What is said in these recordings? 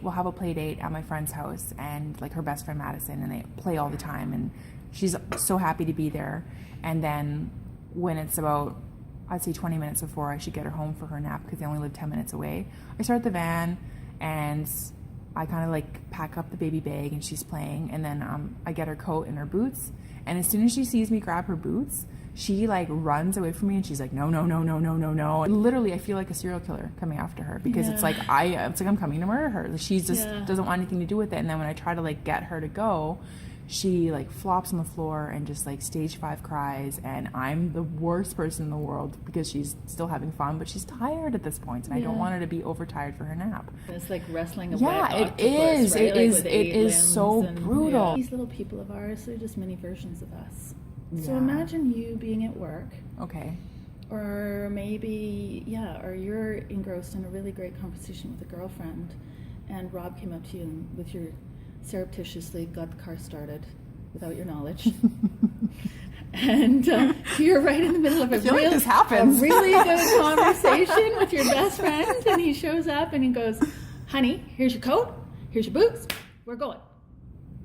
we'll have a play date at my friend's house, and like her best friend Madison, and they play all the time, and she's so happy to be there. And then when it's about, I'd say 20 minutes before I should get her home for her nap, because they only live 10 minutes away, I start the van and I kind of like pack up the baby bag, and she's playing, and then I get her coat and her boots, and as soon as she sees me grab her boots, she like runs away from me, and she's like, no, no, no, no, no, no, no. And literally, I feel like a serial killer coming after her, because it's like I'm coming to murder her. She just doesn't want anything to do with it. And then when I try to like get her to go, she like flops on the floor and just like stage 5 cries, and I'm the worst person in the world because she's still having fun, but she's tired at this point, and I don't want her to be overtired for her nap. It's like wrestling a wet octopus, it is. right? It like is. It is so brutal. These little people of ours, they're just mini versions of us. So imagine you being at work. Okay. Or maybe, or you're engrossed in a really great conversation with a girlfriend, and Rob came up to you and with your surreptitiously got the car started without your knowledge. And you're right in the middle of a really good conversation with your best friend, and he shows up and he goes, honey, here's your coat, here's your boots, we're going.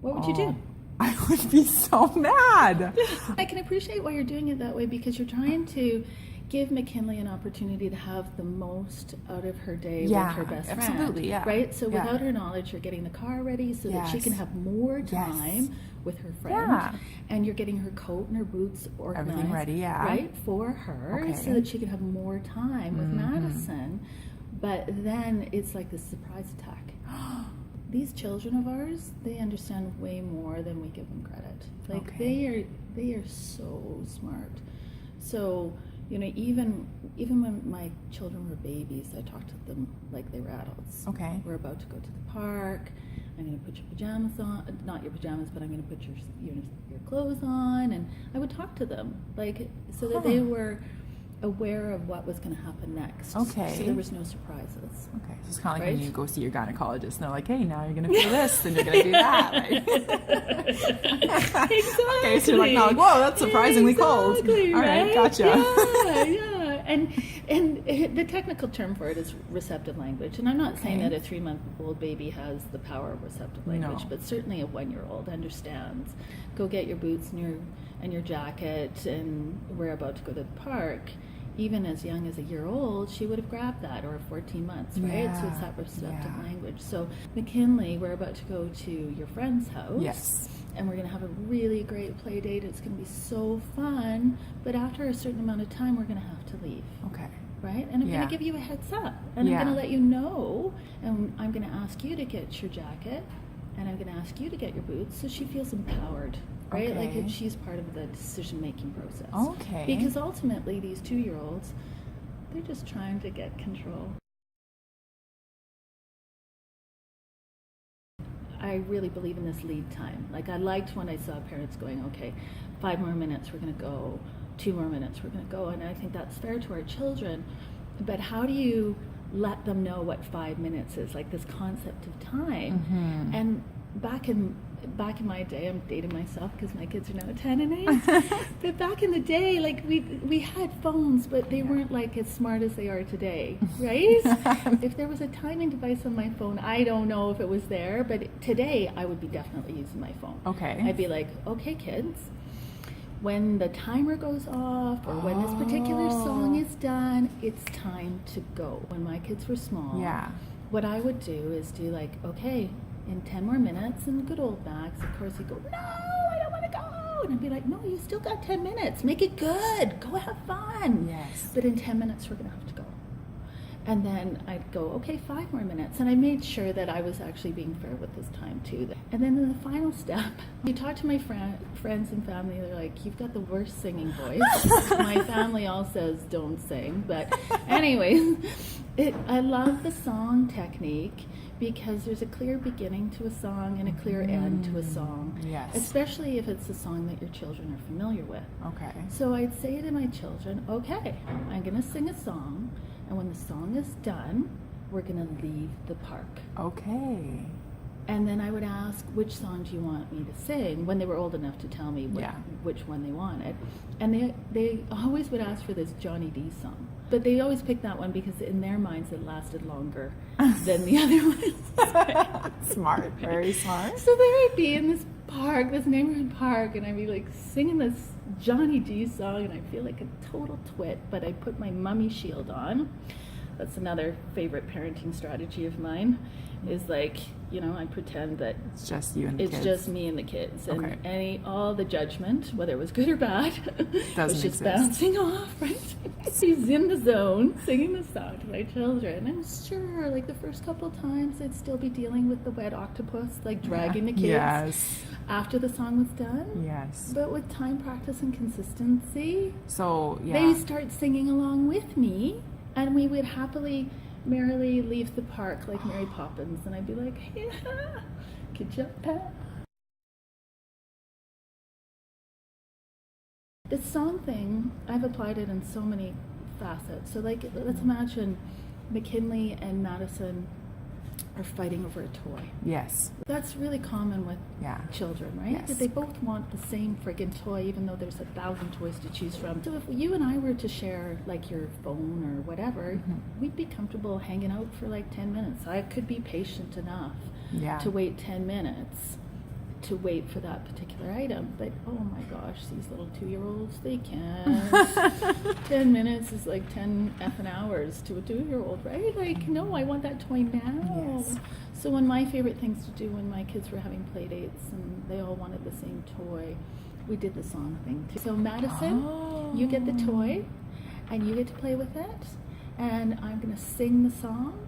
What would you do? I would be so mad. I can appreciate why you're doing it that way, because you're trying to give Mackinley an opportunity to have the most out of her day with her best friend. Absolutely, right? So without her knowledge, you're getting the car ready so that she can have more time with her friend, and you're getting her coat and her boots organized, everything ready, right, for her, so that she can have more time with Madison. But then it's like this surprise attack. These children of ours, they understand way more than we give them credit. Like they are so smart. So, you know, even when my children were babies, I talked to them like they were adults. Okay. We're about to go to the park. I'm going to put your pajamas on, not your pajamas, but I'm going to put your clothes on, and I would talk to them like so that they were aware of what was going to happen next. Okay. So there was no surprises. Okay. So it's kind of like when you go see your gynecologist, and they're like, hey, now you're going to feel this, and you're going to do that. Right? Exactly. Okay, so you're like, whoa, that's surprisingly cold. Right? All right, gotcha. Yeah. And the technical term for it is receptive language. And I'm not saying that a 3-month-old baby has the power of receptive language, but certainly a 1-year-old understands. Go get your boots and your jacket, and we're about to go to the park. Even as young as a year old, she would have grabbed that, or 14 months, right? Yeah. So it's that receptive language. So Mackinley, we're about to go to your friend's house. Yes. And we're going to have a really great play date. It's going to be so fun. But after a certain amount of time, we're going to have to leave. Okay. Right? And I'm going to give you a heads up. And I'm going to let you know. And I'm going to ask you to get your jacket. And I'm going to ask you to get your boots, so she feels empowered. Right? Like she's part of the decision-making process. Okay. Because ultimately, these 2-year-olds, they're just trying to get control. I really believe in this lead time. Like, I liked when I saw parents going, okay, 5 more minutes, we're going to go. 2 more minutes, we're going to go. And I think that's fair to our children. But how do you let them know what 5 minutes is? Like this concept of time. Mm-hmm. And back in my day, I'm dating myself because my kids are now 10 and 8. But back in the day, like we had phones, but they weren't like as smart as they are today, right? If there was a timing device on my phone, I don't know if it was there, but today I would be definitely using my phone. Okay. I'd be like, okay, kids, when the timer goes off or when this particular song is done, it's time to go. When my kids were small, what I would do is do like, okay, in 10 more minutes, and good old Max, of course, he'd go, no, I don't want to go. And I'd be like, no, you still got 10 minutes. Make it good. Go have fun. Yes. But in 10 minutes, we're going to have to go. And then I'd go, okay, 5 more minutes. And I made sure that I was actually being fair with this time, too. And then in the final step, you talk to my friends and family, they're like, you've got the worst singing voice. My family all says, don't sing. But anyways, I love the song technique, because there's a clear beginning to a song and a clear end to a song. Yes. Especially if it's a song that your children are familiar with. Okay. So I'd say to my children, okay, I'm going to sing a song, and when the song is done, we're going to leave the park. Okay. And then I would ask, which song do you want me to sing, when they were old enough to tell me which one they wanted. And they always would ask for this Johnny D song. But they always picked that one because in their minds it lasted longer than the other ones. Smart, very smart. So there I'd be in this park, this neighborhood park, and I'd be like singing this Johnny D song, and I feel like a total twit, but I put my mummy shield on. That's another favorite parenting strategy of mine, is like, you know, I pretend that it's just you and the kids. It's just me and the kids, and Okay. all the judgment, whether it was good or bad, was just exist. bouncing off, right? He's in the zone, singing the song to my children. I'm sure, like the first couple times, I'd still be dealing with the wet octopus, like dragging the kids Yes. after the song was done. Yes. But with time, practice, and consistency, So, yeah. they start singing along with me, and we would happily, merrily leave the park like Mary Poppins, and I'd be like, yeah, good job, Pat. The song thing, I've applied it in so many facets. So like, let's imagine Mackinley and Madison are fighting over a toy. Yes. That's really common with Yeah. children, right? Yes. That they both want the same friggin' toy, even though there's 1,000 toys to choose from. So if you and I were to share like your phone or whatever, we'd be comfortable hanging out for like 10 minutes. I could be patient enough Yeah. to wait 10 minutes to wait for that particular item. But oh my gosh, these little 2-year-olds, they can't. 10 minutes is like 10 effing hours to a 2-year-old, right? Like, no, I want that toy now. Yes. So one of my favorite things to do when my kids were having play dates and they all wanted the same toy, we did the song thing too. So Madison, you get the toy and you get to play with it, and I'm gonna sing the song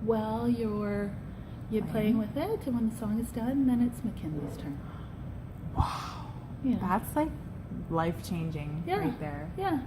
while you're playing with it, and when the song is done, then it's Mackinley's turn. Wow. Yeah. That's like life-changing Yeah. right there. Yeah.